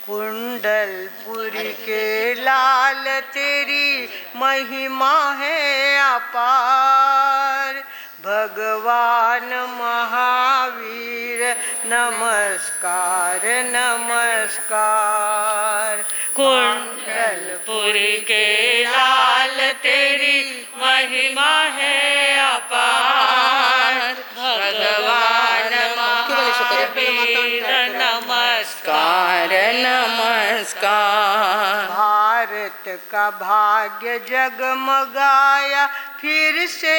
कुंडलपुरी के लाल तेरी महिमा है अपार। भगवान महावीर नमस्कार नमस्कार। कुंडलपुरी के लाल तेरी महिमा है अपार। भगवान महावीर नमस्कार नमस्कार। भारत का भाग्य जगमगाया फिर से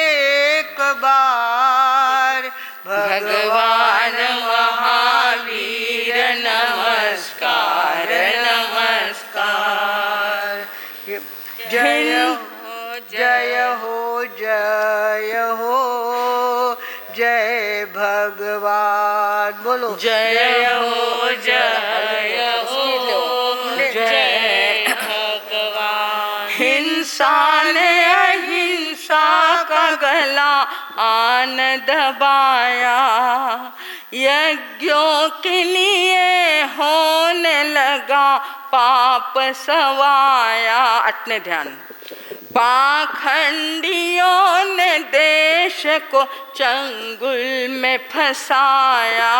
एक बार। भगवान महावीर नमस्कार नमस्कार। जय जय हो जय हो जय भगवान। बोलो जय हो जय हो जय भगवान। हिंसा ने अहिंसा का गला आन दबाया। यज्ञों के लिए होने लगा पाप सवाया। अटने ध्यान। पाखंडियों ने देश को चंगुल में फंसाया।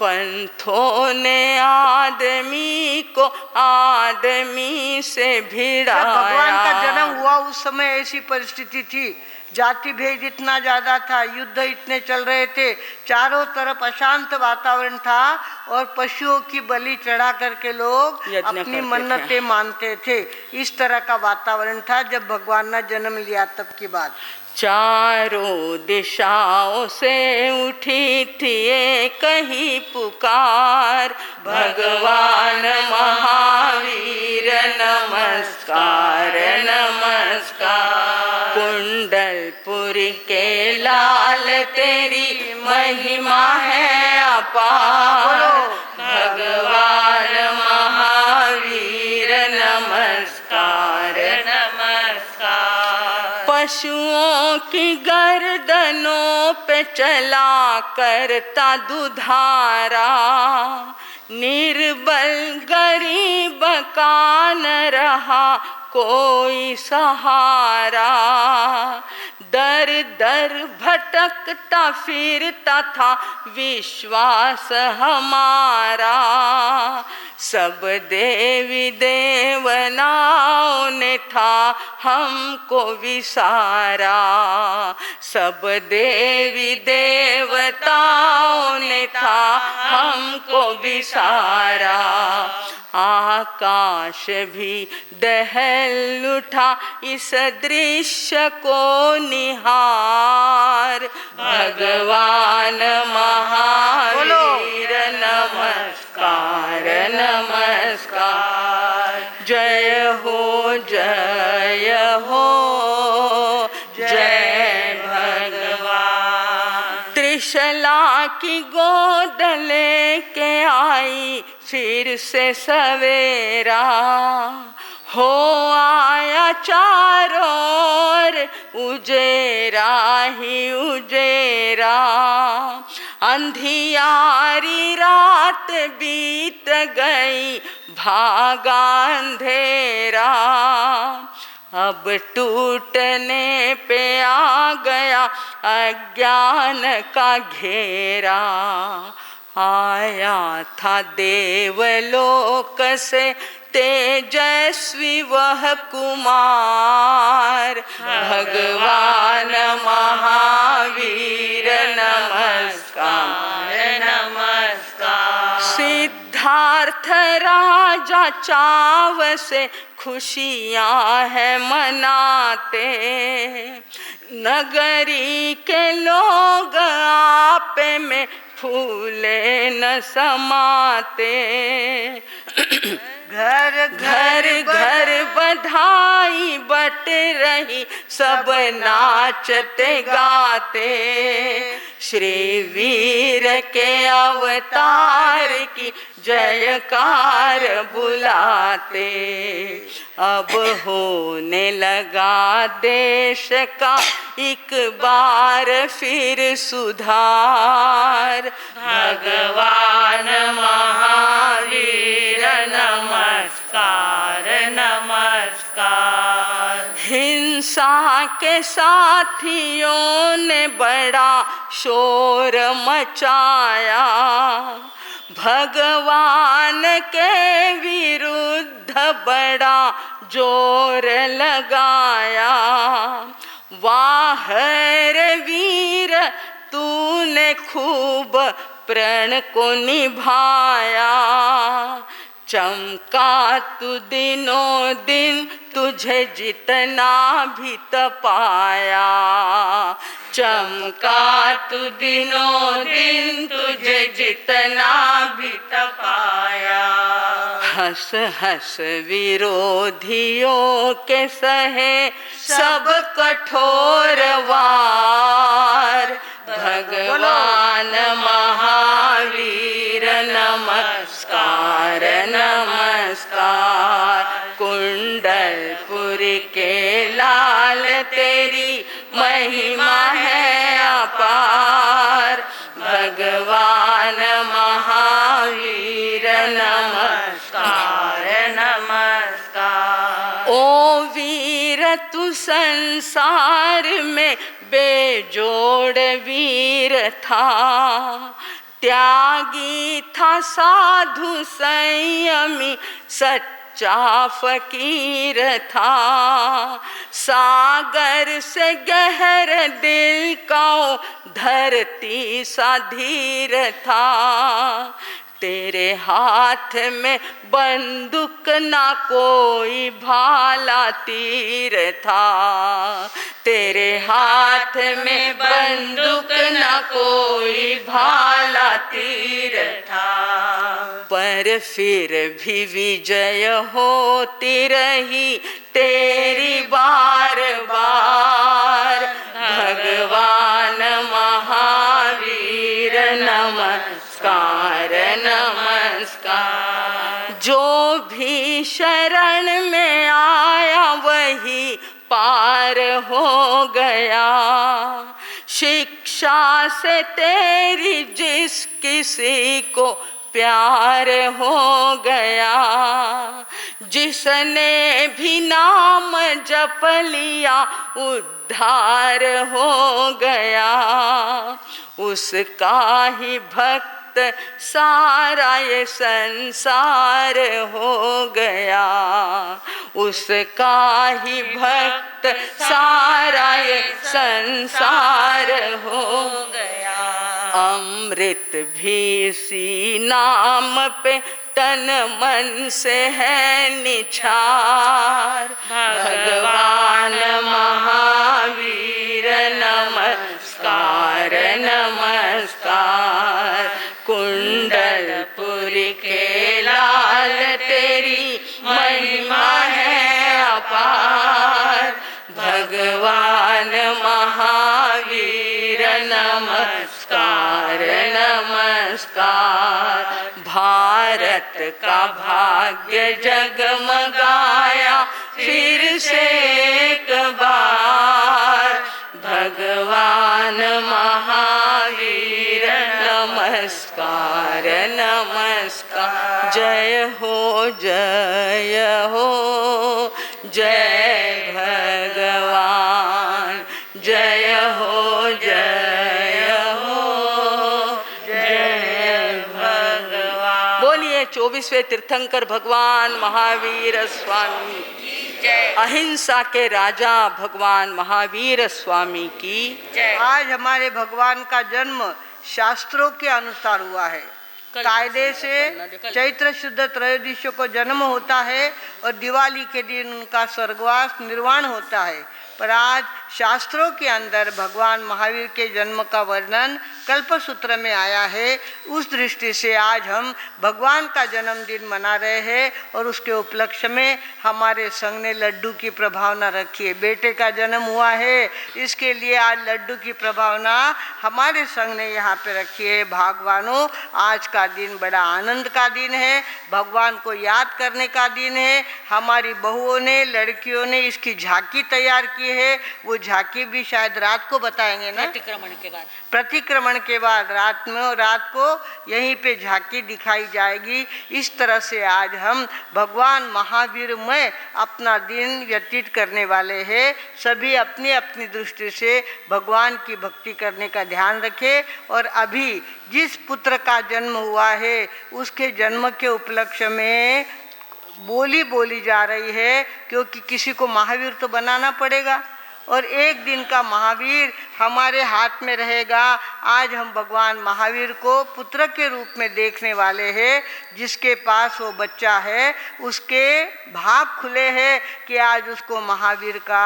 पंथों ने आदमी को आदमी से भिड़ाया। भगवान का जन्म हुआ उस समय ऐसी परिस्थिति थी, जाति भेद इतना ज्यादा था, युद्ध इतने चल रहे थे, चारों तरफ अशांत वातावरण था और पशुओं की बलि चढ़ा करके लोग अपनी मन्नतें मानते थे। इस तरह का वातावरण था जब भगवान ने जन्म लिया, तब की बात। चारों दिशाओं से उठी थी एक ही पुकार। भगवान महावीर नमस्कार नमस्कार। कुंडलपुरी के लाल तेरी महिमा है अपार। भगवान महावीर नमस्कार नमस्कार। पशुओं की गर्दनों पे चला करता दुधारा। निर्बल गरीब का न रहा कोई सहारा। दर दर भटकता फिरता था विश्वास हमारा। सब देवी देवताओं ने था हमको विसारा। सब देवी देवताओं ने था हमको विसारा। आकाश भी दहल उठा इस दृश्य को निहार। भगवान महावीर नमस्कार नमस्कार। जय हो जय हो जय भगवान। त्रिशला की गोद लेके आई फिर से सवेरा। हो आया चारों ओर उजेरा ही उजेरा। अंधियारी रात बीत गई भागा अंधेरा। अब टूटने पे आ गया अज्ञान का घेरा। आया था देवलोक से तेजस्वी वह कुमार। भगवान महावीर नमस्कार नमस्कार। सिद्धार्थ राजा चाव से खुशियाँ है मनाते। नगरी के लोग आपे में फूले न समाते। घर घर घर बधाई बट रही सब नाचते गाते। श्री वीर के अवतार की जयकार बुलाते। अब होने लगा देश का एक बार फिर सुधार। भगवान महावीर नमस्कार। हिंसा के साथियों ने बड़ा शोर मचाया, भगवान के विरुद्ध बड़ा जोर लगाया। वाह रे वीर तूने खूब प्रण को निभाया, चमका तू दिनों दिन तुझे जितना भी तपाया, चमका तू दिनों दिन तुझे जितना भी तपाया। हंस हंस विरोधियों के सहे सब कठोर वार, भगवान महावीर नमस्कार नमस्कार। कुंडलपुर के लाल तेरी महिमा है अपार, भगवान महावीर नमस्कार नमस्कार। ओ वीर तू संसार में बेजोड़ वीर था, त्यागी था साधु संयमी सच्चा फकीर था। सागर से गहर दिल का धरती सा धीर था, तेरे हाथ में बंदूक ना कोई भाला तीर था, तेरे हाथ में बंदूक ना कोई भाला तीर था। पर फिर भी विजय होती रही तेरी बार बार, भगवान महावीर नमस्कार नमस्कार। जो भी शरण में आया वही पार हो गया, शिक्षा से तेरी जिस किसी को प्यार हो गया, जिसने भी नाम जप लिया उद्धार हो गया, उसका ही भक्त सारा ये संसार हो गया, उसका ही भक्त सारा ये संसार हो गया। अमृत भी इसी नाम पे तन मन से है निछार, भगवान महावीर नमस्कार नमस्कार। कुंडलपुर के लाल तेरी महिमा है अपार, भगवान महावीर नमस्कार नमस्कार। भारत का भाग्य जगमगाया फिर से एक बार, भगवान महावीर नमस्कार नमस्कार। जय हो जय भगवान, जय हो जय भगवान। बोलिए 24वें तीर्थंकर भगवान महावीर स्वामी जय। अहिंसा के राजा भगवान महावीर स्वामी की जय। आज हमारे भगवान का जन्म शास्त्रों के अनुसार हुआ है। कायदे से चैत्र शुद्ध त्रयोदशी को जन्म होता है और दिवाली के दिन उनका स्वर्गवास निर्वाण होता है। पर आज शास्त्रों के अंदर भगवान महावीर के जन्म का वर्णन कल्पसूत्र में आया है। उस दृष्टि से आज हम भगवान का जन्मदिन मना रहे हैं और उसके उपलक्ष्य में हमारे संघ ने लड्डू की प्रभावना रखी है। बेटे का जन्म हुआ है, इसके लिए आज लड्डू की प्रभावना हमारे संघ ने यहाँ पे रखी है। भागवानों, आज का दिन बड़ा आनंद का दिन है, भगवान को याद करने का दिन है। हमारी बहुओं ने, लड़कियों ने इसकी झांकी तैयार की रही है, वो झांकी भी शायद रात को बताएंगे ना, प्रतिक्रमण के बाद रात को यहीं पे झांकी दिखाई जाएगी। इस तरह से आज हम भगवान महावीर में अपना दिन व्यतीत करने वाले हैं। सभी अपनी अपनी दृष्टि से भगवान की भक्ति करने का ध्यान रखें। और अभी जिस पुत्र का जन्म हुआ है उसके जन्म के उपलक्ष्य में बोली जा रही है, क्योंकि किसी को महावीर तो बनाना पड़ेगा और एक दिन का महावीर हमारे हाथ में रहेगा। आज हम भगवान महावीर को पुत्र के रूप में देखने वाले हैं। जिसके पास वो बच्चा है उसके भाग खुले हैं कि आज उसको महावीर का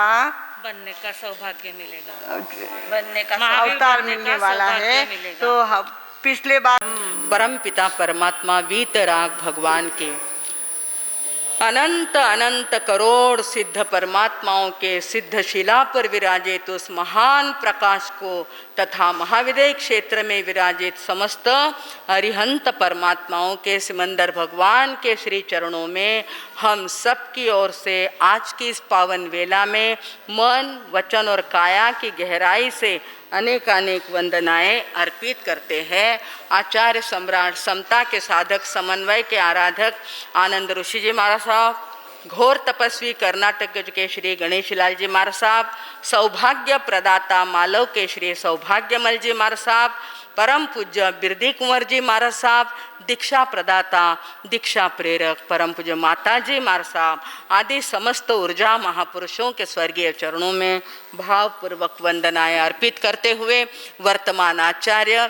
बनने का सौभाग्य मिलेगा, बनने का अवतार मिलने वाला है। तो हम पिछले बार परम पिता परमात्मा वीतराग भगवान के अनंत अनंत करोड़ सिद्ध परमात्माओं के सिद्ध शिला पर विराजित उस महान प्रकाश को तथा महाविदय क्षेत्र में विराजित समस्त अरिहंत परमात्माओं के सिमंदर भगवान के श्री चरणों में हम सब की ओर से आज की इस पावन वेला में मन वचन और काया की गहराई से अनेक अनेक वंदनाएं अर्पित करते हैं। आचार्य सम्राट समता के साधक समन्वय के आराधक आनंद ऋषि जी महाराज साहब, घोर तपस्वी कर्नाटक के श्री गणेश लाल जी महाराज साहब, सौभाग्य प्रदाता मालव के श्री सौभाग्यमल जी महाराज साहब, परम पूज्य बिरदी कुंवर जी महाराज साहब, दीक्षा प्रदाता दीक्षा प्रेरक परम पूज्य माता जी महाराज साहब आदि समस्त ऊर्जा महापुरुषों के स्वर्गीय चरणों में भावपूर्वक वंदनाएं अर्पित करते हुए वर्तमान आचार्य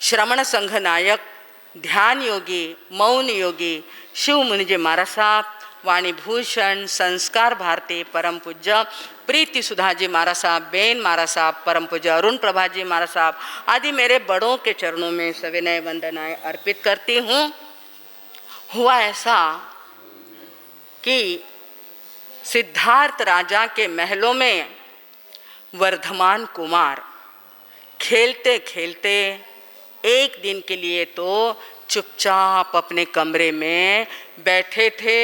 श्रमण संघ नायक ध्यान योगी मौन योगी शिव मुनि जी महाराज साहब, वाणी भूषण संस्कार भारती परम पूज्य प्रीति सुधा जी महाराज साहब, बेन महाराज साहब, परम पूज्य अरुण प्रभा जी महाराज साहब आदि मेरे बड़ों के चरणों में सविनय वंदनाएं अर्पित करती हूँ। हुआ ऐसा कि सिद्धार्थ राजा के महलों में वर्धमान कुमार खेलते खेलते एक दिन के लिए तो चुपचाप अपने कमरे में बैठे थे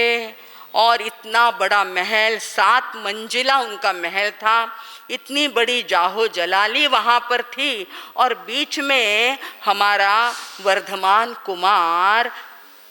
और इतना बड़ा महल 7 मंजिला उनका महल था, इतनी बड़ी जाहो जलाली वहाँ पर थी और बीच में हमारा वर्धमान कुमार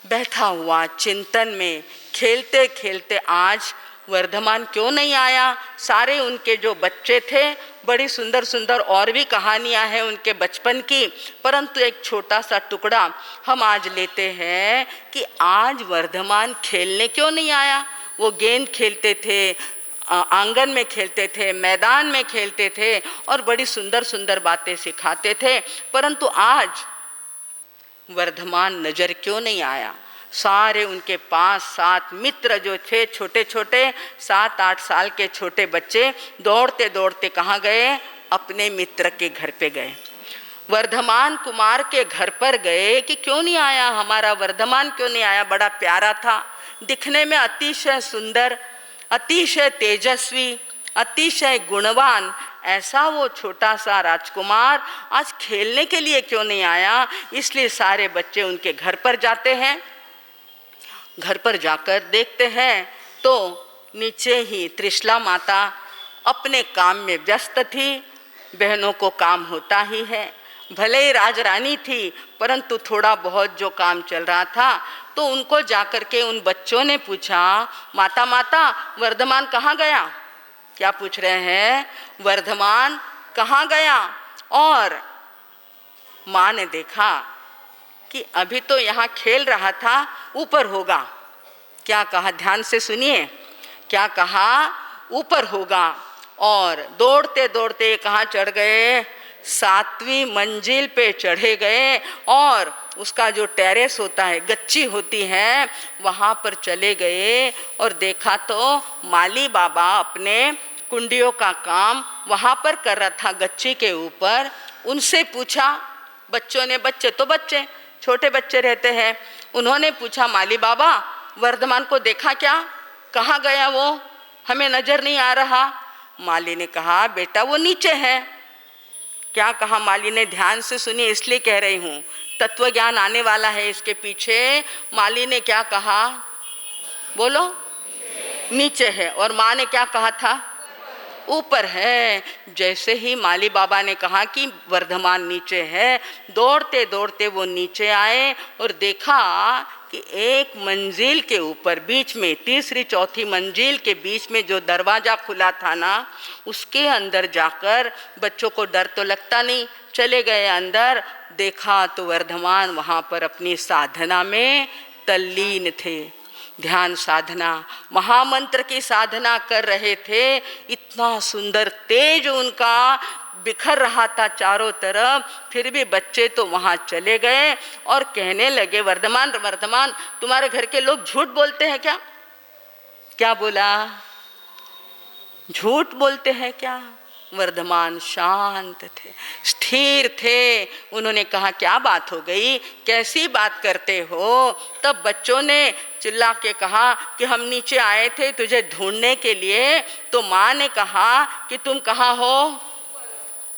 बैठा हुआ चिंतन में खेलते खेलते आज वर्धमान क्यों नहीं आया। सारे उनके जो बच्चे थे, बड़ी सुंदर सुंदर और भी कहानियां हैं उनके बचपन की, परंतु एक छोटा सा टुकड़ा हम आज लेते हैं कि आज वर्धमान खेलने क्यों नहीं आया। वो गेंद खेलते थे, आंगन में खेलते थे, मैदान में खेलते थे और बड़ी सुंदर सुंदर बातें सिखाते थे, परंतु आज वर्धमान नज़र क्यों नहीं आया। सारे उनके 5-7 मित्र जो थे, छोटे छोटे 7-8 साल के छोटे बच्चे दौड़ते दौड़ते कहाँ गए, अपने मित्र के घर पे गए, वर्धमान कुमार के घर पर गए कि क्यों नहीं आया, हमारा वर्धमान क्यों नहीं आया। बड़ा प्यारा था, दिखने में अतिशय सुंदर, अतिशय तेजस्वी, अतिशय गुणवान, ऐसा वो छोटा सा राजकुमार आज खेलने के लिए क्यों नहीं आया। इसलिए सारे बच्चे उनके घर पर जाते हैं। घर पर जाकर देखते हैं तो नीचे ही त्रिशला माता अपने काम में व्यस्त थी। बहनों को काम होता ही है, भले ही राजरानी थी परंतु थोड़ा बहुत जो काम चल रहा था, तो उनको जाकर के उन बच्चों ने पूछा, माता माता वर्धमान कहाँ गया। क्या पूछ रहे हैं, वर्धमान कहाँ गया। और माँ ने देखा कि अभी तो यहाँ खेल रहा था, ऊपर होगा। क्या कहा, ध्यान से सुनिए, क्या कहा, ऊपर होगा। और दौड़ते दौड़ते कहाँ चढ़ गए, 7वीं मंजिल पे चढ़े गए और उसका जो टेरेस होता है, गच्ची होती है, वहाँ पर चले गए और देखा तो माली बाबा अपने कुंडियों का काम वहाँ पर कर रहा था गच्ची के ऊपर। उनसे पूछा, बच्चों ने, बच्चे तो बच्चे, छोटे बच्चे रहते हैं, उन्होंने पूछा, माली बाबा वर्धमान को देखा क्या, कहाँ गया वो, हमें नज़र नहीं आ रहा। माली ने कहा, बेटा वो नीचे है। क्या कहा माली ने, ध्यान से सुनिए, इसलिए कह रही हूँ, तत्व ज्ञान आने वाला है इसके पीछे। माली ने क्या कहा, बोलो, नीचे है। और माँ ने क्या कहा था, ऊपर है। जैसे ही माली बाबा ने कहा कि वर्धमान नीचे है, दौड़ते दौड़ते वो नीचे आए और देखा कि एक मंजिल के ऊपर बीच में, तीसरी चौथी मंजिल के बीच में जो दरवाज़ा खुला था ना, उसके अंदर जाकर, बच्चों को डर तो लगता नहीं, चले गए अंदर। देखा तो वर्धमान वहाँ पर अपनी साधना में तल्लीन थे, ध्यान साधना, महामंत्र की साधना कर रहे थे। इतना सुंदर तेज उनका बिखर रहा था चारों तरफ। फिर भी बच्चे तो वहाँ चले गए और कहने लगे, वर्धमान वर्धमान, तुम्हारे घर के लोग झूठ बोलते हैं क्या? क्या बोला? झूठ बोलते हैं क्या? वर्धमान शांत थे, स्थिर थे। उन्होंने कहा, क्या बात हो गई, कैसी बात करते हो? तब बच्चों ने चिल्ला के कहा कि हम नीचे आए थे तुझे ढूंढने के लिए, तो माँ ने कहा कि तुम कहाँ हो?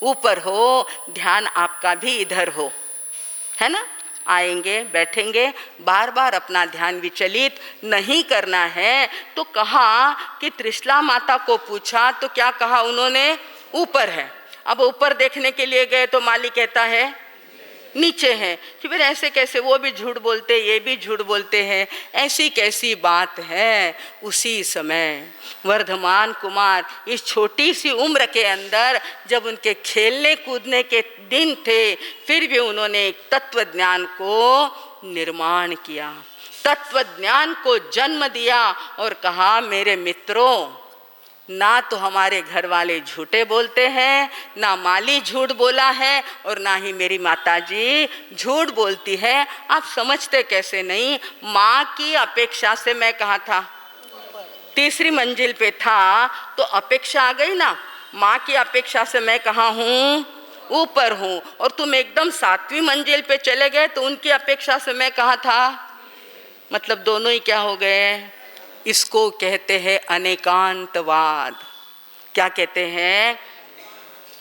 ऊपर हो, ध्यान आपका भी इधर हो, है ना? आएंगे, बैठेंगे, बार बार अपना ध्यान विचलित नहीं करना है। तो कहा कि त्रिशला माता को पूछा तो क्या कहा उन्होंने? ऊपर है। अब ऊपर देखने के लिए गए तो माली कहता है नीचे है। कि फिर ऐसे कैसे, वो भी झूठ बोलते, ये भी झूठ बोलते हैं, ऐसी कैसी बात है? उसी समय वर्धमान कुमार इस छोटी सी उम्र के अंदर, जब उनके खेलने कूदने के दिन थे, फिर भी उन्होंने एक तत्व ज्ञान को निर्माण किया, तत्व ज्ञान को जन्म दिया और कहा, मेरे मित्रों, ना तो हमारे घर वाले झूठे बोलते हैं, ना माली झूठ बोला है, और ना ही मेरी माताजी झूठ बोलती है। आप समझते कैसे नहीं? माँ की अपेक्षा से मैं कहाँ था? तीसरी मंजिल पे था, तो अपेक्षा आ गई ना। माँ की अपेक्षा से मैं कहाँ हूँ? ऊपर हूँ। और तुम एकदम 7वीं मंजिल पे चले गए, तो उनकी अपेक्षा से मैं कहाँ था? मतलब दोनों ही क्या हो गए? इसको कहते हैं अनेकांतवाद। क्या कहते हैं?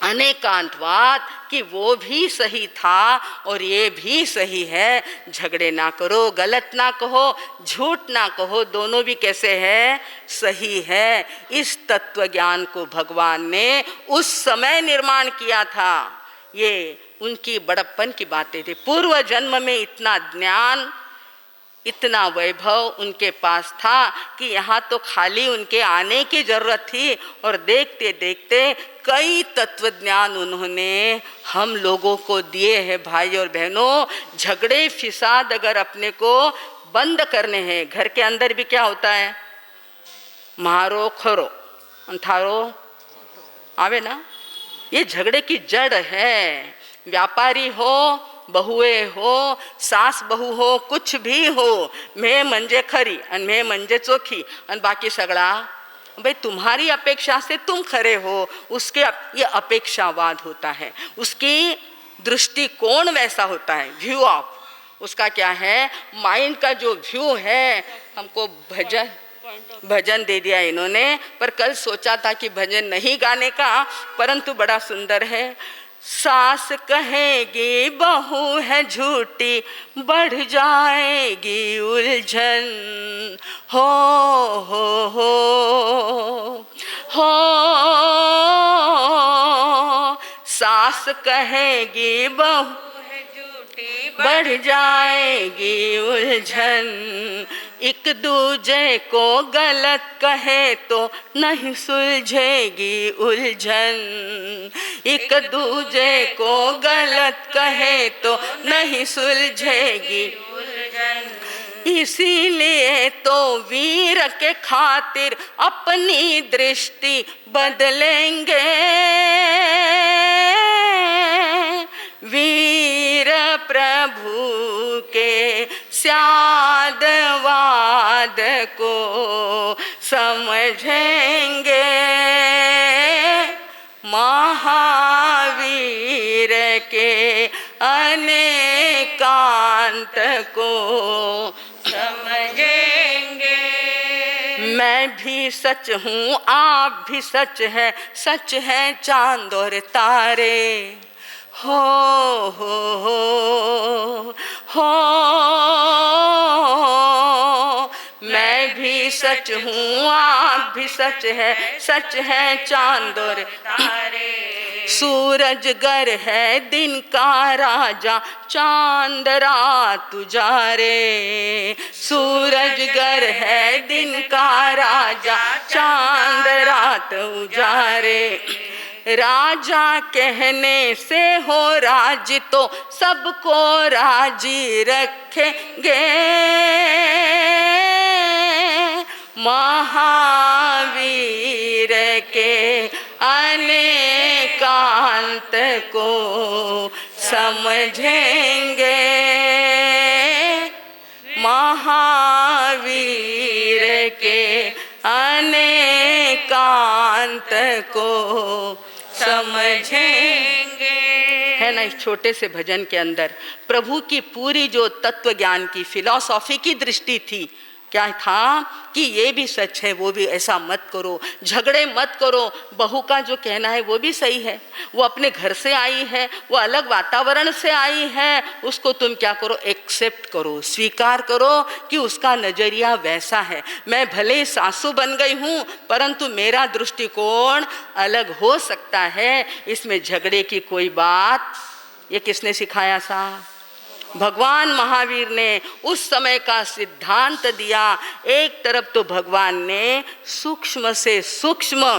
अनेकांतवाद, कि वो भी सही था और ये भी सही है। झगड़े ना करो, गलत ना कहो, झूठ ना कहो, दोनों भी कैसे है? सही है। इस तत्व ज्ञान को भगवान ने उस समय निर्माण किया था। ये उनकी बड़प्पन की बातें थी। पूर्व जन्म में इतना ज्ञान, इतना वैभव उनके पास था कि यहाँ तो खाली उनके आने की जरूरत थी, और देखते देखते कई तत्व ज्ञान उन्होंने हम लोगों को दिए हैं। भाई और बहनों, झगड़े फिसाद अगर अपने को बंद करने हैं, घर के अंदर भी क्या होता है? मारो खरो अंथारो आवे ना, ये झगड़े की जड़ है। व्यापारी हो, बहुए हो, सास बहू हो, कुछ भी हो, मैं मंजे खरी और मैं मंजे चोखी और बाकी सगड़ा, भाई तुम्हारी अपेक्षा से तुम खरे हो, उसके ये अपेक्षावाद होता है। उसकी दृष्टिकोण वैसा होता है, व्यू ऑफ उसका क्या है, माइंड का जो व्यू है। हमको भजन दे दिया इन्होंने, पर कल सोचा था कि भजन नहीं गाने का, परंतु बड़ा सुंदर है। सास कहेगी बहू है झूठी, बढ़ जाएगी उलझन, हो सास कहेगी बहू है झूठी, बढ़ जाएगी उलझन। एक दूजे को गलत कहे तो नहीं सुलझेगी उलझन, एक दूजे को गलत कहे तो नहीं सुलझेगी उलझन। इसीलिए तो वीर के खातिर अपनी दृष्टि बदलेंगे, वीर प्रभु के स्यादवाद को समझेंगे, महावीर के अनेकांत को समझेंगे। मैं भी सच हूँ, आप भी सच है चांद और तारे, हो मैं मैं भी सच हूँ, आप भी सच है चांद और तारे। सूरज गर है दिन का राजा, चांद रात उजारे। सूरज गर है दिन का राजा, चांद रात उजारे। राजा कहने से हो राज तो सबको राजी रखेंगे। महावीर के अनेकांत को समझेंगे। महावीर के अनेकांत को समझेंगे। है ना, इस छोटे से भजन के अंदर प्रभु की पूरी जो तत्व ज्ञान की फिलॉसॉफी की दृष्टि थी, क्या था कि ये भी सच है, वो भी, ऐसा मत करो, झगड़े मत करो। बहू का जो कहना है वो भी सही है, वो अपने घर से आई है, वो अलग वातावरण से आई है, उसको तुम क्या करो, एक्सेप्ट करो, स्वीकार करो कि उसका नज़रिया वैसा है। मैं भले सासू बन गई हूँ परंतु मेरा दृष्टिकोण अलग हो सकता है, इसमें झगड़े की कोई बात। ये किसने सिखाया साहब? भगवान महावीर ने उस समय का सिद्धांत दिया। एक तरफ तो भगवान ने सूक्ष्म से सूक्ष्म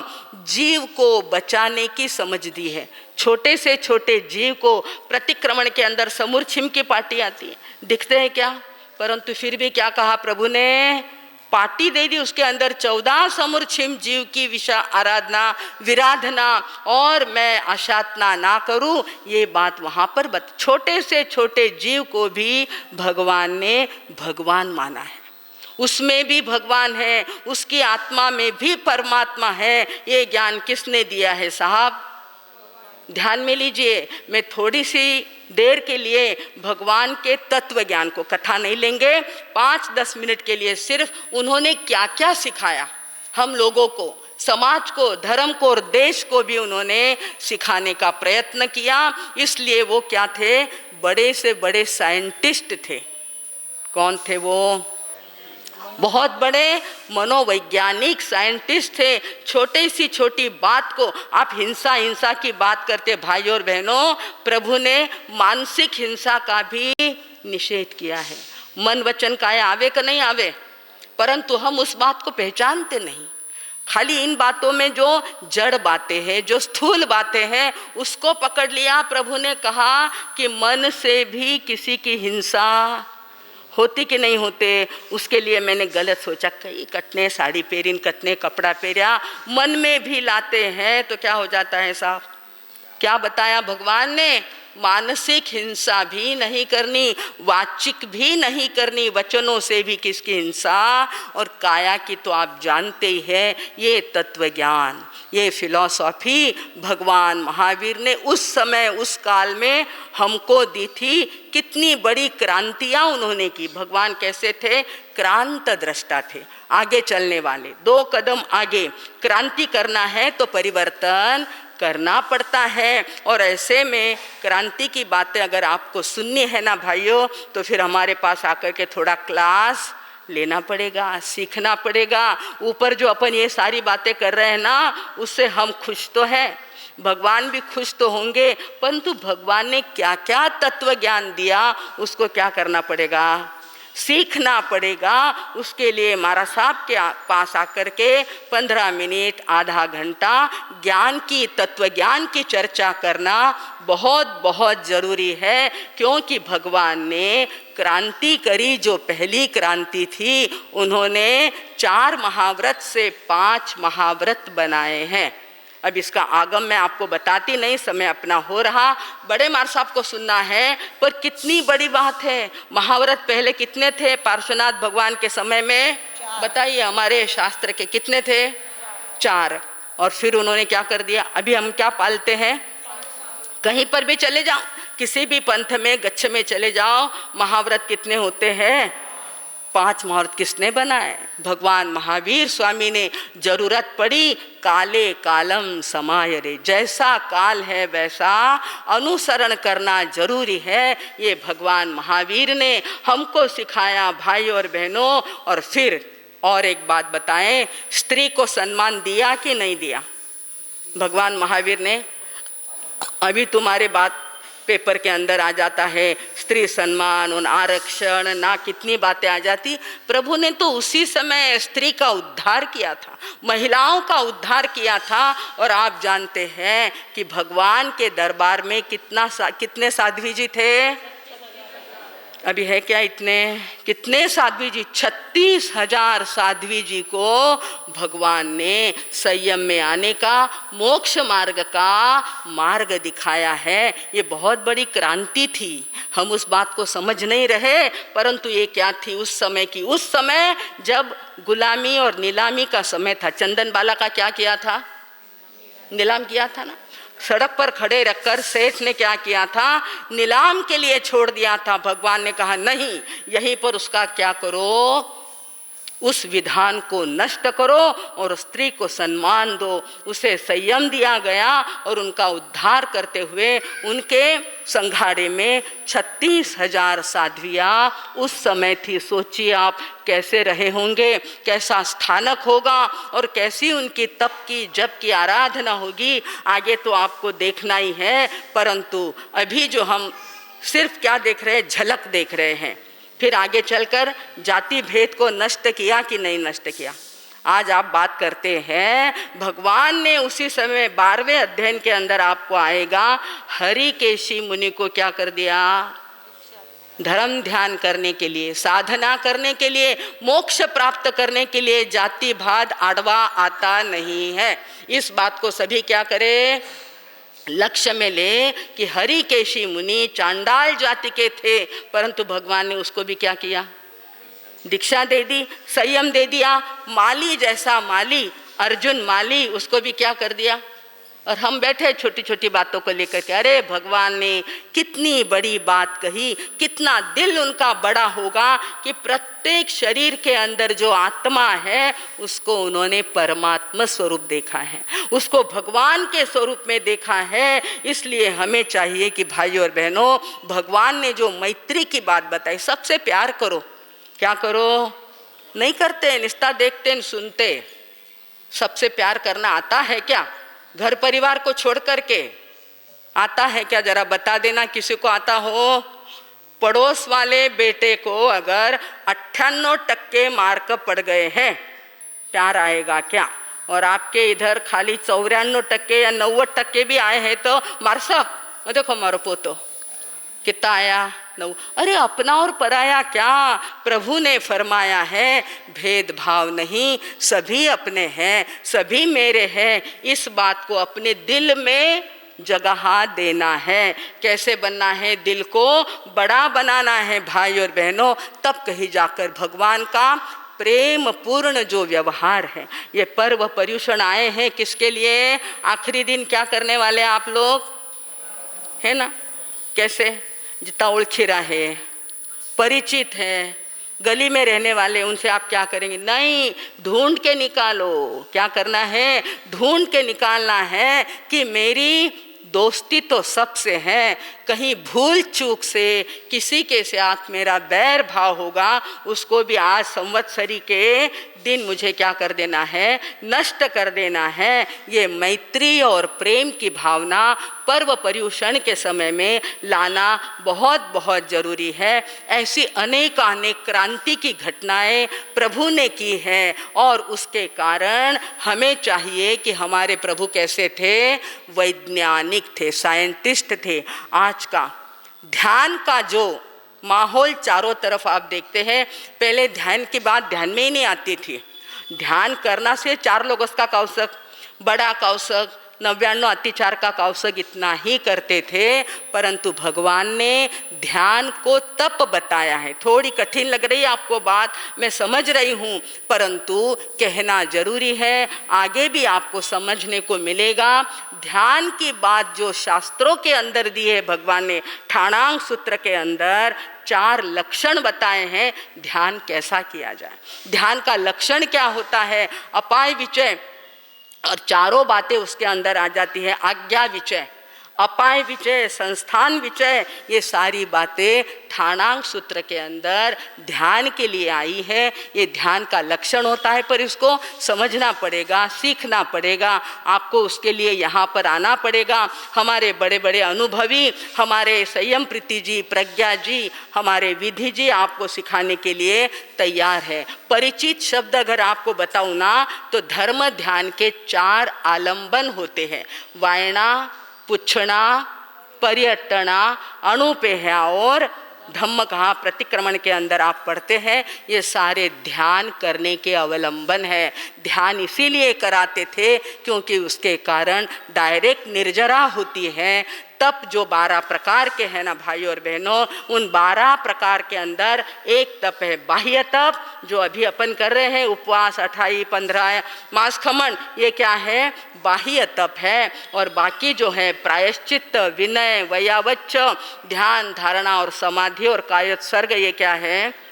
जीव को बचाने की समझ दी है। छोटे से छोटे जीव को प्रतिक्रमण के अंदर समूर छिम की पार्टी आती है, दिखते हैं क्या, परंतु फिर भी क्या कहा प्रभु ने, पार्टी दे दी, उसके अंदर 14 समूर छिम जीव की विषा आराधना विराधना और मैं आशातना ना करूं, ये बात वहाँ पर छोटे से छोटे जीव को भी भगवान ने भगवान माना है। उसमें भी भगवान है, उसकी आत्मा में भी परमात्मा है। ये ज्ञान किसने दिया है साहब? ध्यान में लीजिए, मैं थोड़ी सी देर के लिए भगवान के तत्व ज्ञान को, कथा नहीं लेंगे, 5-10 मिनट के लिए सिर्फ उन्होंने क्या क्या सिखाया हम लोगों को, समाज को, धर्म को और देश को भी उन्होंने सिखाने का प्रयत्न किया। इसलिए वो क्या थे, बड़े से बड़े साइंटिस्ट थे। कौन थे वो? बहुत बड़े मनोवैज्ञानिक साइंटिस्ट थे। छोटी सी छोटी बात को आप हिंसा की बात करते, भाई और बहनों, प्रभु ने मानसिक हिंसा का भी निषेध किया है। मन वचन काया आवे कि नहीं आवे, परंतु हम उस बात को पहचानते नहीं। खाली इन बातों में जो जड़ बातें हैं, जो स्थूल बातें हैं, उसको पकड़ लिया। प्रभु ने कहा कि मन से भी किसी की हिंसा होती कि नहीं होते, उसके लिए मैंने गलत सोचा, कई कटने साड़ी पहरीन, कटने कपड़ा पहरिया, मन में भी लाते हैं तो क्या हो जाता है साहब? क्या बताया भगवान ने? मानसिक हिंसा भी नहीं करनी, वाचिक भी नहीं करनी, वचनों से भी किसकी हिंसा, और काया की तो आप जानते ही हैं। ये तत्व ज्ञान, ये फिलॉसॉफी भगवान महावीर ने उस समय उस काल में हमको दी थी। कितनी बड़ी क्रांतियाँ उन्होंने की। भगवान कैसे थे? क्रांत दृष्टा थे, आगे चलने वाले, 2 कदम आगे। क्रांति करना है तो परिवर्तन करना पड़ता है, और ऐसे में क्रांति की बातें अगर आपको सुननी है ना भाइयों, तो फिर हमारे पास आकर के थोड़ा क्लास लेना पड़ेगा, सीखना पड़ेगा। ऊपर जो अपन ये सारी बातें कर रहे हैं ना, उससे हम खुश तो हैं, भगवान भी खुश तो होंगे, परंतु भगवान ने क्या क्या तत्व ज्ञान दिया उसको क्या करना पड़ेगा? सीखना पड़ेगा। उसके लिए महाराज साहब के पास आकर के 15 मिनट आधा घंटा ज्ञान की, तत्व ज्ञान की चर्चा करना बहुत बहुत ज़रूरी है। क्योंकि भगवान ने क्रांति करी, जो पहली क्रांति थी, उन्होंने 4 महाव्रत से 5 महाव्रत बनाए हैं। अब इसका आगम मैं आपको बताती नहीं, समय अपना हो रहा, बड़े मार साहब को सुनना है, पर कितनी बड़ी बात है। महाव्रत पहले कितने थे पार्श्वनाथ भगवान के समय में? बताइए, हमारे शास्त्र के कितने थे? 4। और फिर उन्होंने क्या कर दिया? अभी हम क्या पालते हैं? कहीं पर भी चले जाओ, किसी भी पंथ में, गच्छ में चले जाओ, महाव्रत कितने होते हैं? 5 महाव्रत किसने बनाए? भगवान महावीर स्वामी ने। जरूरत पड़ी काले कालम समाय रे, जैसा काल है वैसा अनुसरण करना जरूरी है। ये भगवान महावीर ने हमको सिखाया भाई और बहनों। और फिर और एक बात बताएं, स्त्री को सम्मान दिया कि नहीं दिया? भगवान महावीर ने, अभी तुम्हारे बात पेपर के अंदर आ जाता है स्त्री सम्मान और आरक्षण, ना कितनी बातें आ जाती। प्रभु ने तो उसी समय स्त्री का उद्धार किया था, महिलाओं का उद्धार किया था। और आप जानते हैं कि भगवान के दरबार में कितने साध्वी जी थे? अभी है क्या इतने? कितने साध्वी जी? 36,000 साध्वी जी को भगवान ने संयम में आने का, मोक्ष मार्ग का मार्ग दिखाया है। ये बहुत बड़ी क्रांति थी। हम उस बात को समझ नहीं रहे, परंतु ये क्या थी उस समय की? उस समय जब गुलामी और नीलामी का समय था। चंदन बाला का क्या किया था? नीलाम किया था ना। सड़क पर खड़े रखकर सेठ ने क्या किया था? नीलाम के लिए छोड़ दिया था। भगवान ने कहा नहीं, यहीं पर उसका क्या करो, उस विधान को नष्ट करो और स्त्री को सम्मान दो। उसे संयम दिया गया और उनका उद्धार करते हुए उनके संघाड़े में 36,000 साध्वियाँ उस समय थी। सोचिए आप कैसे रहे होंगे, कैसा स्थानक होगा और कैसी उनकी तप की जप की आराधना होगी। आगे तो आपको देखना ही है, परंतु अभी जो हम सिर्फ क्या देख रहे हैं, झलक देख रहे हैं। फिर आगे चलकर जाति भेद को नष्ट किया कि नहीं नष्ट किया? आज आप बात करते हैं, भगवान ने उसी समय 12वें अध्ययन के अंदर आपको आएगा, हरिकेशी मुनि को क्या कर दिया? धर्म ध्यान करने के लिए, साधना करने के लिए, मोक्ष प्राप्त करने के लिए जाति भेद आड़वा आता नहीं है। इस बात को सभी क्या करें? लक्ष्य में ले कि हरिकेशी मुनि चांडाल जाति के थे, परंतु भगवान ने उसको भी क्या किया? दीक्षा दे दी, संयम दे दिया। माली जैसा माली, अर्जुन माली, उसको भी क्या कर दिया? और हम बैठे छोटी छोटी बातों को लेकर के, अरे भगवान ने कितनी बड़ी बात कही, कितना दिल उनका बड़ा होगा कि प्रत्येक शरीर के अंदर जो आत्मा है उसको उन्होंने परमात्मा स्वरूप देखा है, उसको भगवान के स्वरूप में देखा है। इसलिए हमें चाहिए कि भाइयों और बहनों, भगवान ने जो मैत्री की बात बताई, सबसे प्यार करो। क्या करो? नहीं करते, निस्ता देखते सुनते। सबसे प्यार करना आता है क्या? घर परिवार को छोड़ करके आता है क्या? जरा बता देना किसी को आता हो। पड़ोस वाले बेटे को अगर 98% मार्क पड़ गए हैं, प्यार आएगा क्या? और आपके इधर खाली 94% या 90% भी आए हैं तो मारसा, देखो मारो पोतो कितना आया? 9। अरे अपना और पराया क्या? प्रभु ने फरमाया है भेदभाव नहीं, सभी अपने हैं, सभी मेरे हैं। इस बात को अपने दिल में जगह देना है। कैसे बनना है? दिल को बड़ा बनाना है भाई और बहनों, तब कहीं जाकर भगवान का प्रेम पूर्ण जो व्यवहार है। ये पर्व पर्युषण आए हैं किसके लिए? आखिरी दिन क्या करने वाले आप लोग, है ना? कैसे? जितना उलझिरा है, परिचित है, गली में रहने वाले, उनसे आप क्या करेंगे? नहीं, ढूंढ के निकालो। क्या करना है? ढूंढ के निकालना है कि मेरी दोस्ती तो सबसे है, कहीं भूल चूक से किसी के साथ मेरा बैर भाव होगा, उसको भी आज संवत्सरी के दिन मुझे क्या कर देना है? नष्ट कर देना है। ये मैत्री और प्रेम की भावना पर्व पर्युषण के समय में लाना बहुत बहुत जरूरी है। ऐसी अनेक क्रांति की घटनाएं प्रभु ने की है और उसके कारण हमें चाहिए कि हमारे प्रभु कैसे थे? वैज्ञानिक थे, साइंटिस्ट थे। आज का ध्यान का जो माहौल चारों तरफ आप देखते हैं, पहले ध्यान की बात ध्यान में ही नहीं आती थी। ध्यान करना से 4 लोग उसका कौशक, बड़ा कौशक, 99 अतिचार का कौशक इतना ही करते थे, परंतु भगवान ने ध्यान को तप बताया है। थोड़ी कठिन लग रही है आपको बात, मैं समझ रही हूँ, परंतु कहना जरूरी है, आगे भी आपको समझने को मिलेगा। ध्यान की बात जो शास्त्रों के अंदर दी है भगवान ने, ठाणांग सूत्र के अंदर 4 लक्षण बताए हैं ध्यान कैसा किया जाए। ध्यान का लक्षण क्या होता है? अपाय विचय, और चारों बातें उसके अंदर आ जाती है। आज्ञा विचय, अपाय विजय, संस्थान विजय, ये सारी बातें ठाणांग सूत्र के अंदर ध्यान के लिए आई है। ये ध्यान का लक्षण होता है, पर इसको समझना पड़ेगा, सीखना पड़ेगा, आपको उसके लिए यहाँ पर आना पड़ेगा। हमारे बड़े बड़े अनुभवी, हमारे संयम प्रीति जी, प्रज्ञा जी, हमारे विधि जी आपको सिखाने के लिए तैयार है। परिचित शब्द अगर आपको बताऊँ ना तो धर्म ध्यान के 4 आलंबन होते हैं। वायना, पुच्छना, पर्यटना, अणुपेया और धम्म कहा प्रतिक्रमण के अंदर आप पढ़ते हैं, ये सारे ध्यान करने के अवलंबन है। ध्यान इसीलिए कराते थे क्योंकि उसके कारण डायरेक्ट निर्जरा होती है। तप जो 12 प्रकार के हैं ना भाई और बहनों, उन 12 प्रकार के अंदर एक तप है बाह्य तप, जो अभी अपन कर रहे हैं, उपवास 28, 15 मास खमन, ये क्या है? बाह्य तप है। और बाकी जो है प्रायश्चित, विनय, वयावच्च, ध्यान, धारणा और समाधि और कायोत्सर्ग, ये क्या है?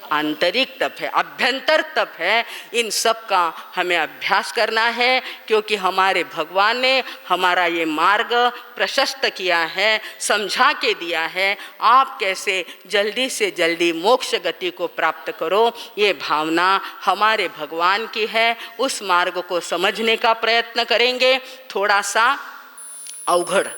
आंतरिक तप है, अभ्यंतर तप है। इन सब का हमें अभ्यास करना है क्योंकि हमारे भगवान ने हमारा ये मार्ग प्रशस्त किया है, समझा के दिया है। आप कैसे जल्दी से जल्दी मोक्ष गति को प्राप्त करो, ये भावना हमारे भगवान की है। उस मार्ग को समझने का प्रयत्न करेंगे। थोड़ा सा अवघड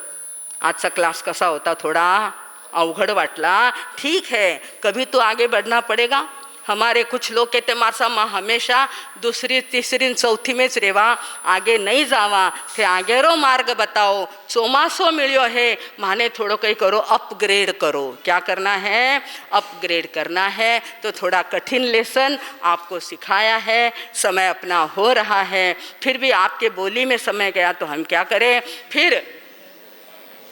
आजचा क्लास कसा होता, थोडा अवघड वाटला, ठीक है, कभी तो आगे बढ़ना पड़ेगा। हमारे कुछ लोग कहते मारसा माँ हमेशा दूसरी तीसरी चौथी में रेवा, आगे नहीं जावा, थे आगेरो मार्ग बताओ, चोमासो मिलियो है, माने थोड़ो कहीं करो, अपग्रेड करो। क्या करना है? अपग्रेड करना है। तो थोड़ा कठिन लेसन आपको सिखाया है, समय अपना हो रहा है, फिर भी आपके बोली में समय गया तो हम क्या करें? फिर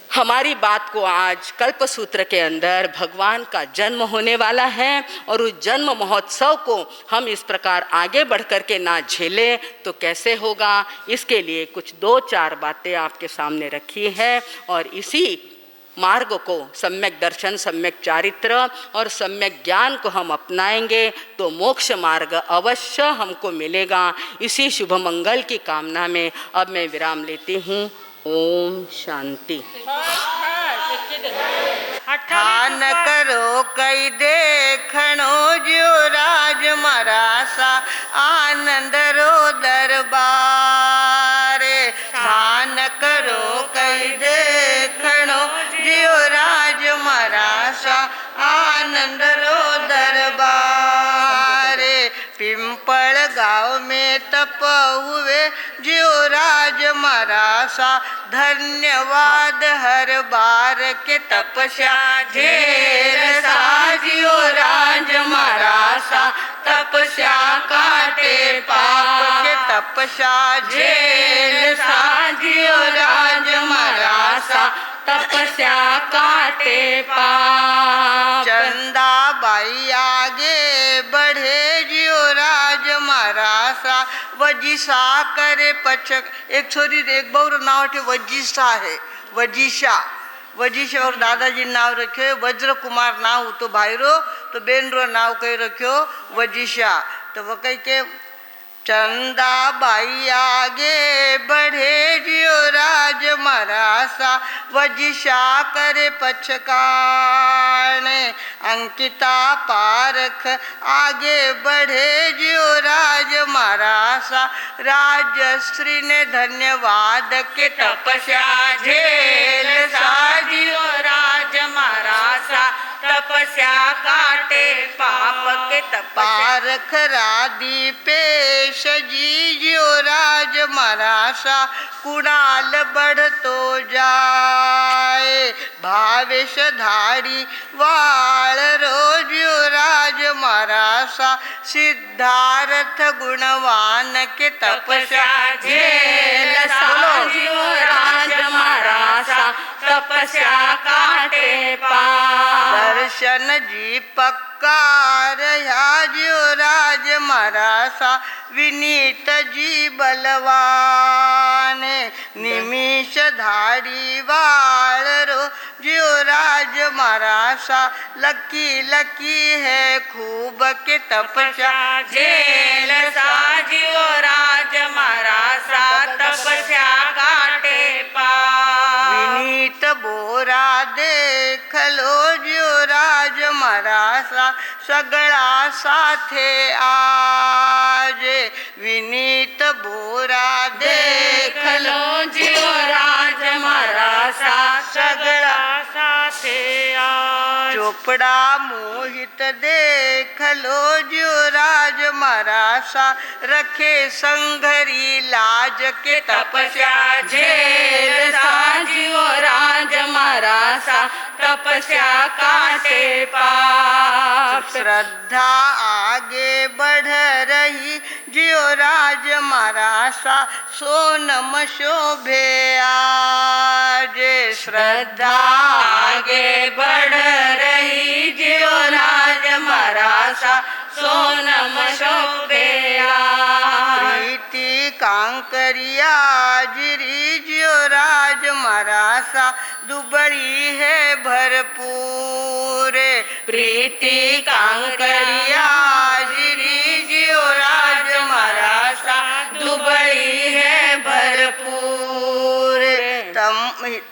हमारी बात को आज कल्पसूत्र के अंदर भगवान का जन्म होने वाला है और उस जन्म महोत्सव को हम इस प्रकार आगे बढ़ कर के ना झेलें तो कैसे होगा? इसके लिए कुछ 2-4 बातें आपके सामने रखी है और इसी मार्ग को, सम्यक दर्शन, सम्यक चारित्र और सम्यक ज्ञान को हम अपनाएंगे तो मोक्ष मार्ग अवश्य हमको मिलेगा। इसी शुभ मंगल की कामना में अब मैं विराम लेती हूँ। ओम शांति। ठान करो कई देखणो जो राज मरासा, आनंद रो दरबारे। ठान करो कई देखणो जो राज मरासा, आनंद रो दरबारे। पिंपल गाँव में तप हुए जो राज मरासा, धन्यवाद हर बार के तपस्या झेल साजियो राज मरासा। तपस्या काटे पाप के तपस्या झेल साजियो राज मरासा। तपस्या काटे पाप। चंदा बाई आगे बढ़े जियो राज मरासा, वजिशा करे पचक। एक छोरी एक बहुर नाव थे वजिशा है, वजिशा। वजिशा और दादाजी नाव रखे वज्र कुमार नाव, तो भाई रो तो बेन रो नाव कही रखो वजिशा। तो वो कही के चंदा बाई आगे बढ़े जियो राज मरासा, वजिशा करे पचकाने। अंकिता पारख आगे बढ़े जियो राज मरासा, राजश्री ने धन्यवाद के तपस्या झेल साजियो राज मरासा। तपस्या काटे पाप के तपस्या। पारख राधी पेश जी जियो राज मरासा, कुणाल बढ़ तो जाए भावेश धारी वाल रोजियो राज मरासा। सिद्धार्थ गुणवान के तपस्या झेल साजियो राज मरासा। तपस्या काटे पाप। दर्शन जी पक्कार जियो राज मरासा, विनीत जी बलवान। निमिष धारी वाल रो जियो राज मरासा, लकी लकी है खूब के तपस्या झेल साजियो राज मरासा। तपस्या काटे पाप। सगळा साथे आजे विनीत बोरा देख लो जियो राज मारा सा सगळा साथे आज चोपड़ा मोहित देख लो जो राज मरासा रखे संघरी लाज के तपस्या झेल साजियो राज मारा सा तपस्या काटे पाप श्रद्धा आगे बढ़ रही जियो राज मरासा सोनम शोभे आज श्रद्धा आगे बढ़ रही जियो राज मरासा सोनम शोभेया प्रीति कांकरिया जिरी जियो राज मरासा दुबड़ी है भरपूर प्रीति कांकरिया जिरी जियो राज मरासा दुबड़ी है भरपूर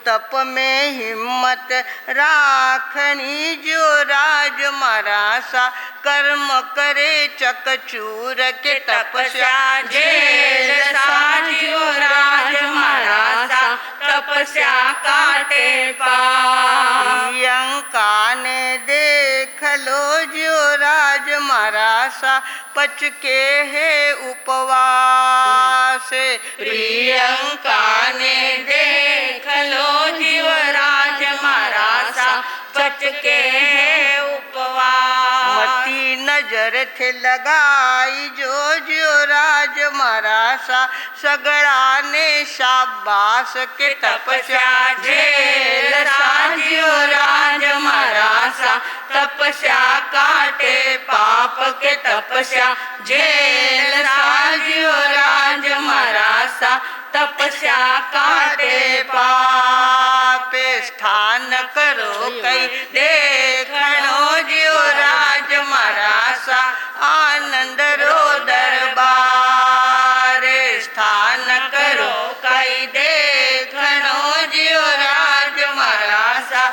तप में हिम्मत राखनी जो राज मरासा कर्म करे चकचूर के तपस्या झेल साजियो राज मरासा तपस्या काटे पाप प्रियंका ने देख लो जो राज मरासा पच के है उपवास प्रियंका ने देख लो जीव राज मरासा पच के है उपवास मती नजर थे लगाई जो राज मरासा सगड़ा ने शाबाश के तपस्या झेल साजियो राज मरासा तपस्या काटे पाप के तपस्या झेल साजियो राज मरासा तपस्या काटे पाप स्थान करो कई देखणो जियो राज मरासा आनंद रो दरबार स्थान करो कई देखणो जियो राज मरासा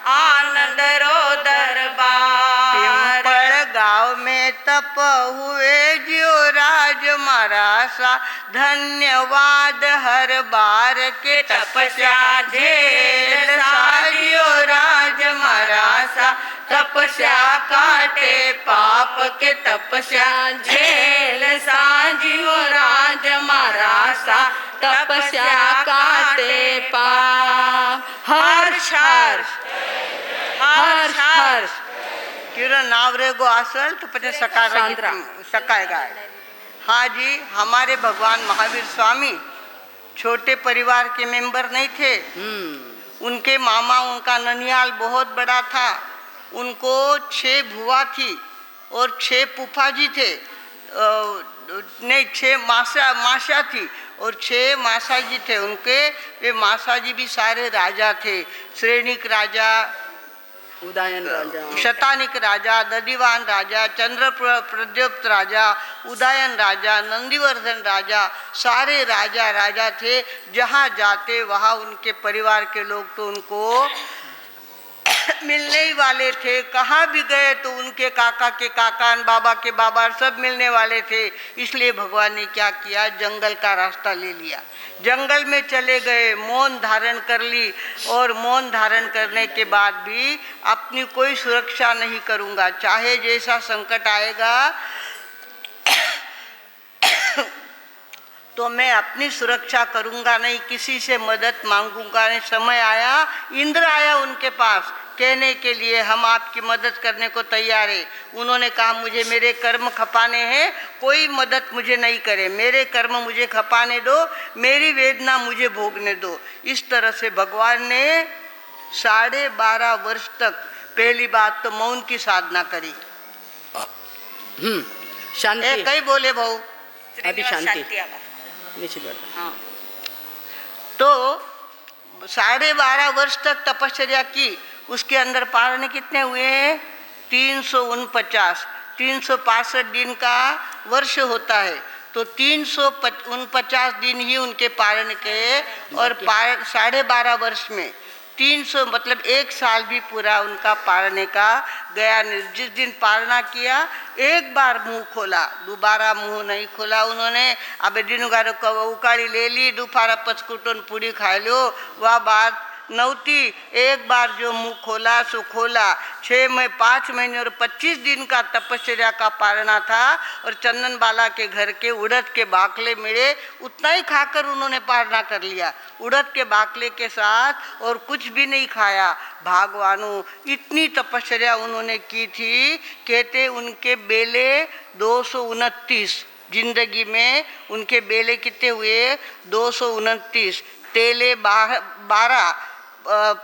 आनंद रो दरबार पिंपल गाँव में तप हुए जियो राज मरासा धन्यवाद हर बार के तपस्या झेल साजियो राज मरासा तपस्या काटे पाप के तपस्या झेल साजियो राज मरासा तपस्या काटे पाप हर्ष हर्ष हर्ष हर्ष किरण नावरे गो आसल तो पचे सांद्रा। सकाएगा। हाँ जी, हमारे भगवान महावीर स्वामी छोटे परिवार के मेंबर नहीं थे। उनके मामा, उनका ननियाल बहुत बड़ा था। उनको 6 भुआ थी और 6 फूफा जी थे। नहीं, 6 मासा थी और 6 मासा जी थे उनके। वे मासा जी भी सारे राजा थे। श्रेणिक राजा, उदयन राजा, शतानिक राजा, दधिवान राजा, चंद्र प्रद्युप्त राजा, उदयन राजा, नंदीवर्धन राजा, सारे राजा थे। जहाँ जाते वहाँ उनके परिवार के लोग तो उनको मिलने ही वाले थे। कहाँ भी गए तो उनके काका के काका, बाबा के बाबा सब मिलने वाले थे। इसलिए भगवान ने क्या किया, जंगल का रास्ता ले लिया। जंगल में चले गए, मौन धारण कर ली और मौन धारण करने के बाद भी अपनी कोई सुरक्षा नहीं करूँगा, चाहे जैसा संकट आएगा तो मैं अपनी सुरक्षा करूँगा नहीं, किसी से मदद मांगूंगा नहीं। समय आया, इंद्र आया उनके पास कहने के लिए हम आपकी मदद करने को तैयार है। उन्होंने कहा मुझे मेरे कर्म खपाने हैं, कोई मदद मुझे नहीं करे, मेरे कर्म मुझे खपाने दो, मेरी वेदना मुझे भोगने दो। इस तरह से भगवान ने 12.5 वर्ष तक पहली बात तो मौन की साधना करी। शांति कई बोले भाऊ अभी शांति हाँ। तो 12.5 वर्ष तक तपश्चर्या की। उसके अंदर पारण कितने हुए हैं? 349। 365 दिन का वर्ष होता है तो 349 दिन ही उनके पारण के। और 12.5 वर्ष में 300 मतलब 1 साल भी पूरा उनका पारने का गया नहीं। जिस दिन पारना किया एक बार मुंह खोला, दोबारा मुंह नहीं खोला उन्होंने। अब दिनुगारो उकाड़ी ले ली, दोपहर पचकुटन पूरी खा लो, वह बात नौती। एक बार जो मुंह खोला सो खोला। 5 महीने और 25 दिन का तपस्या का पारना था और चंदन बाला के घर के उड़द के बाकले मिले, उतना ही खाकर उन्होंने पारना कर लिया, उड़द के बाकले के साथ, और कुछ भी नहीं खाया। भगवानों इतनी तपस्या उन्होंने की थी, कहते उनके बेले 229 जिंदगी में उनके बेले कितने हुए 229, तेले 12,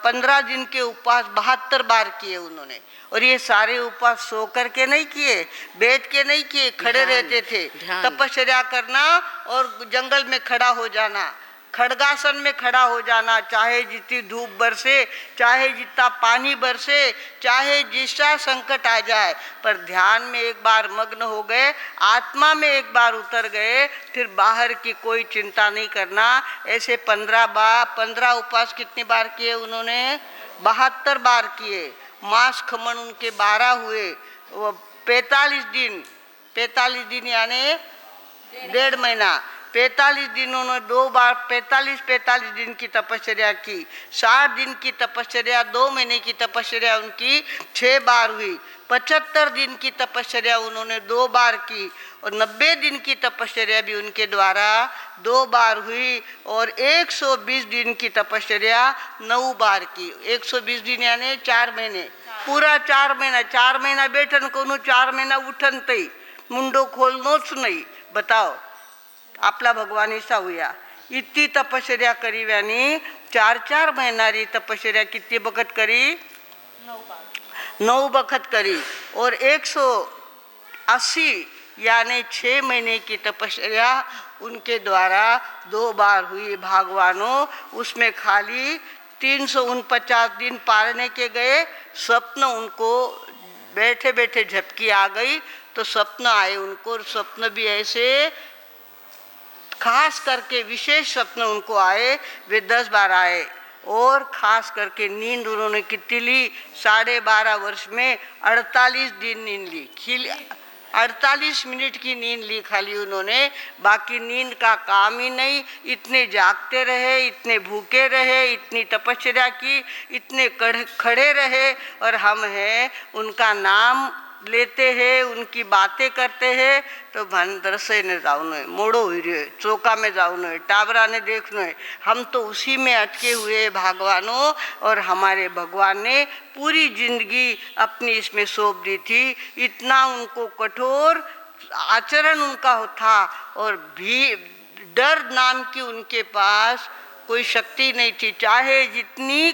15 दिन के उपवास 72 बार किए उन्होंने। और ये सारे उपवास सो करके नहीं किए, बैठ के नहीं किए, खड़े रहते थे। तपस्या करना और जंगल में खड़ा हो जाना, खड़गासन में खड़ा हो जाना, चाहे जितनी धूप बरसे, चाहे जितना पानी बरसे, चाहे जिसका संकट आ जाए, पर ध्यान में एक बार मग्न हो गए, आत्मा में एक बार उतर गए, फिर बाहर की कोई चिंता नहीं करना। ऐसे 15 उपवास कितनी बार किए उन्होंने? 72 बार किए। मांस खमन उनके 12 हुए। वो 45 दिन यानी 1.5 महीना, 45 दिन उन्होंने 2 बार 45 दिन की तपस्या की। 60 दिन की तपस्या, 2 महीने की तपस्या उनकी 6 बार हुई। 75 दिन की तपस्या उन्होंने 2 बार की, और 90 दिन की तपस्या भी उनके द्वारा 2 बार हुई, और 120 दिन की तपस्या 9 बार की। 120 दिन यानी 4 महीने, पूरा 4 महीना बैठन को 4 महीना उठन तई मुंडो खोलनोच नहीं। बताओ आपला भगवान ऐसा हुआ, इतनी तपस्या करी व्यानी 4 महीनारी तपस्या कितनी बखत करी? 9 बखत करी। और 180 यानी 6 महीने की तपस्या उनके द्वारा 2 बार हुई। भगवानों उसमें खाली 349 दिन पारने के गए। स्वप्न उनको बैठे बैठे झपकी आ गई तो स्वप्न आए उनको, स्वप्न भी ऐसे खास करके विशेष स्वप्न उनको आए, वे 10 बार आए। और खास करके नींद उन्होंने कितनी ली? 12.5 वर्ष में 48 दिन नींद ली। 48 मिनट की नींद ली खाली उन्होंने, बाकी नींद का काम ही नहीं। इतने जागते रहे, इतने भूखे रहे, इतनी तपस्या की, इतने खड़े रहे, और हम हैं उनका नाम लेते हैं, उनकी बातें करते हैं, तो भंदर से न जाऊन है, मोड़ो हुई रहे, चौका में जाऊन है, टाबरा ने देखना है। हम तो उसी में अटके हुए भगवानों, और हमारे भगवान ने पूरी जिंदगी अपनी इसमें सौंप दी थी। इतना उनको कठोर आचरण उनका था, और भी डर नाम की उनके पास कोई शक्ति नहीं थी। चाहे जितनी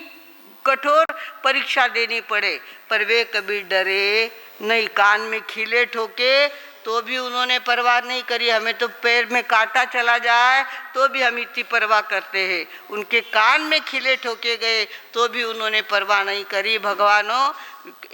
कठोर परीक्षा देनी पड़े, पर वे कभी डरे नहीं। कान में खीले ठोके तो भी उन्होंने परवाह नहीं करी। हमें तो पैर में कांटा चला जाए तो भी हम इतनी परवाह करते हैं, उनके कान में खीले ठोके गए तो भी उन्होंने परवाह नहीं करी। भगवानों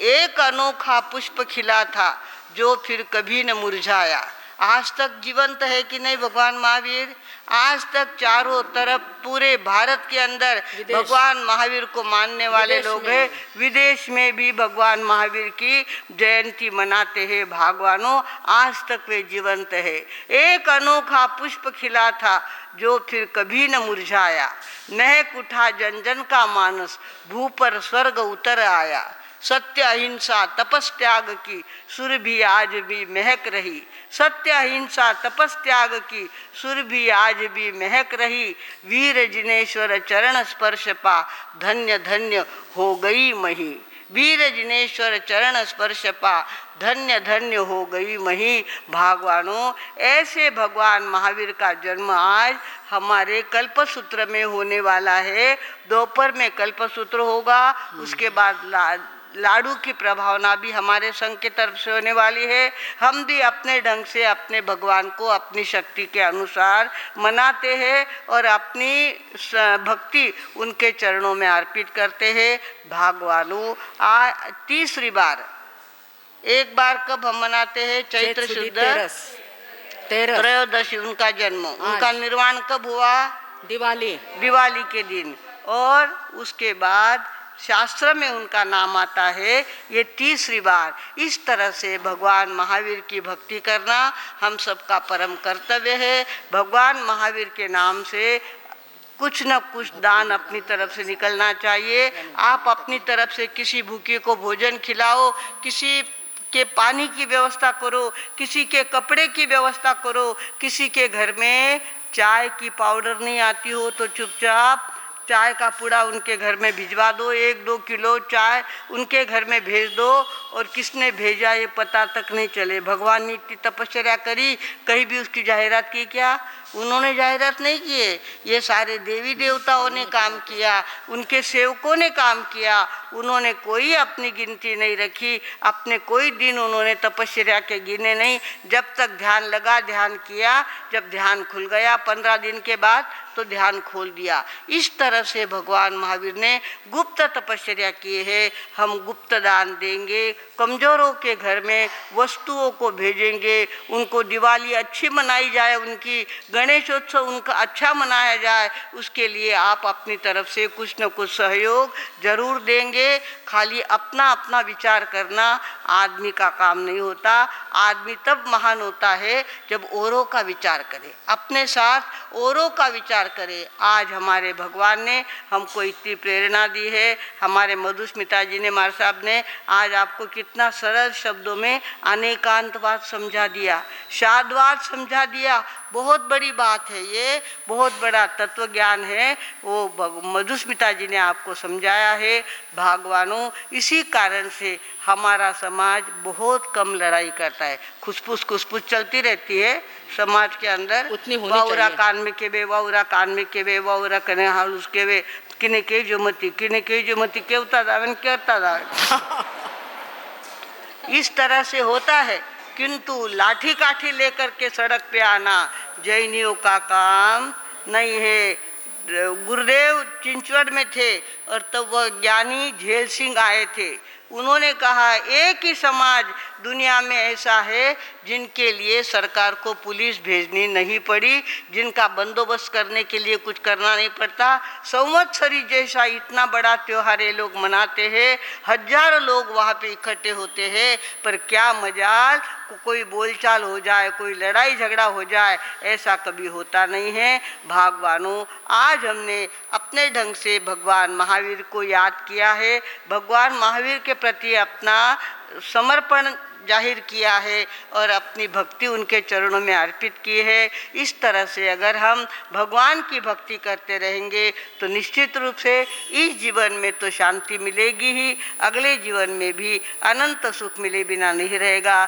एक अनोखा पुष्प खिला था जो फिर कभी न मुरझाया। आज तक जीवंत है कि नहीं भगवान महावीर? आज तक चारों तरफ पूरे भारत के अंदर भगवान महावीर को मानने वाले लोग हैं। विदेश में भी भगवान महावीर की जयंती मनाते हैं। भगवानों आज तक वे जीवंत है। एक अनोखा पुष्प खिला था जो फिर कभी न मुरझाया। महक उठा जन जन का मानस, भू पर स्वर्ग उतर आया। सत्य अहिंसा तपस त्याग की सुर भी आज भी महक रही। सत्य अहिंसा तपस त्याग की सुर भी आज भी महक रही। वीर जिनेश्वर चरण स्पर्श पा धन्य धन्य हो गई मही। वीर जिनेश्वर चरण स्पर्श पा धन्य धन्य हो गई मही। भगवानों ऐसे भगवान महावीर का जन्म आज हमारे कल्पसूत्र में होने वाला है। दोपहर में कल्पसूत्र होगा, उसके बाद लाडू की प्रभावना भी हमारे संघ की तरफ से होने वाली है। हम भी अपने ढंग से अपने भगवान को अपनी शक्ति के अनुसार मनाते हैं और अपनी भक्ति उनके चरणों में अर्पित करते हैं। भगवानों तीसरी बार, एक बार कब हम मनाते हैं? चैत्र शुद्ध त्रयोदशी उनका जन्म। उनका निर्वाण कब हुआ? दिवाली के दिन। और उसके बाद शास्त्र में उनका नाम आता है ये तीसरी बार। इस तरह से भगवान महावीर की भक्ति करना हम सबका परम कर्तव्य है। भगवान महावीर के नाम से कुछ न कुछ दान अपनी तरफ से निकलना चाहिए। आप अपनी तरफ से किसी भूखे को भोजन खिलाओ, किसी के पानी की व्यवस्था करो, किसी के कपड़े की व्यवस्था करो, किसी के घर में चाय की पाउडर नहीं आती हो तो चुपचाप चाय का पूड़ा उनके घर में भिजवा दो, 1-2 किलो चाय उनके घर में भेज दो और किसने भेजा ये पता तक नहीं चले। भगवान ने इतनी तपस्या करी, कहीं भी उसकी जाहिरात की क्या? उन्होंने जाहिरात नहीं किए, ये सारे देवी देवताओं ने काम किया, उनके सेवकों ने काम किया। उन्होंने कोई अपनी गिनती नहीं रखी, अपने कोई दिन उन्होंने तपस्या के गिने नहीं। जब तक ध्यान लगा ध्यान किया, जब ध्यान खुल गया 15 दिन के बाद तो ध्यान खोल दिया। इस तरह से भगवान महावीर ने गुप्त तपस्या किए है। हम गुप्त दान देंगे, कमजोरों के घर में वस्तुओं को भेजेंगे, उनको दिवाली अच्छी मनाई जाए, उनकी गणेशोत्सव उनका अच्छा मनाया जाए, उसके लिए आप अपनी तरफ से कुछ न कुछ सहयोग जरूर देंगे। खाली अपना अपना विचार करना आदमी का काम नहीं होता। आदमी तब महान होता है जब औरों का विचार करे, अपने साथ औरों का विचार करे। आज हमारे भगवान ने हमको इतनी प्रेरणा दी है, हमारे मधुस्मिता जी ने, मार साहब ने आज आपको कितना सरल शब्दों में अनेकांतवाद समझा दिया, शादवाद समझा दिया। बहुत बड़ी बात है, ये बहुत बड़ा तत्व ज्ञान है, वो मधुस्मिता जी ने आपको समझाया है। भगवानों, इसी कारण से हमारा समाज बहुत कम लड़ाई करता है। खुसपुस चलती रहती है समाज के अंदर, उतनी होनी वाउरा चाहिए। कान में के वे, वाउरा कान में के वे, वाउरा कने हाल उसके वे, किने के जो मती केवता दावन करता दावन। इस तरह से होता है, किंतु लाठी काठी लेकर के सड़क पे आना जैनियों का काम नहीं है। गुरुदेव चिंचवड़ में थे और तब वह ज्ञानी झेल सिंह आए थे। उन्होंने कहा एक ही समाज दुनिया में ऐसा है जिनके लिए सरकार को पुलिस भेजनी नहीं पड़ी, जिनका बंदोबस्त करने के लिए कुछ करना नहीं पड़ता। संवत्सरी जैसा इतना बड़ा त्यौहार ये लोग मनाते हैं, हजारों लोग वहाँ पे इकट्ठे होते हैं, पर क्या मजाल कोई बोलचाल हो जाए, कोई लड़ाई झगड़ा हो जाए, ऐसा कभी होता नहीं है। भगवानों, आज हमने अपने ढंग से भगवान महावीर को याद किया है, भगवान महावीर के प्रति अपना समर्पण जाहिर किया है और अपनी भक्ति उनके चरणों में अर्पित की है। इस तरह से अगर हम भगवान की भक्ति करते रहेंगे तो निश्चित रूप से इस जीवन में तो शांति मिलेगी ही, अगले जीवन में भी अनंत सुख मिले बिना नहीं रहेगा।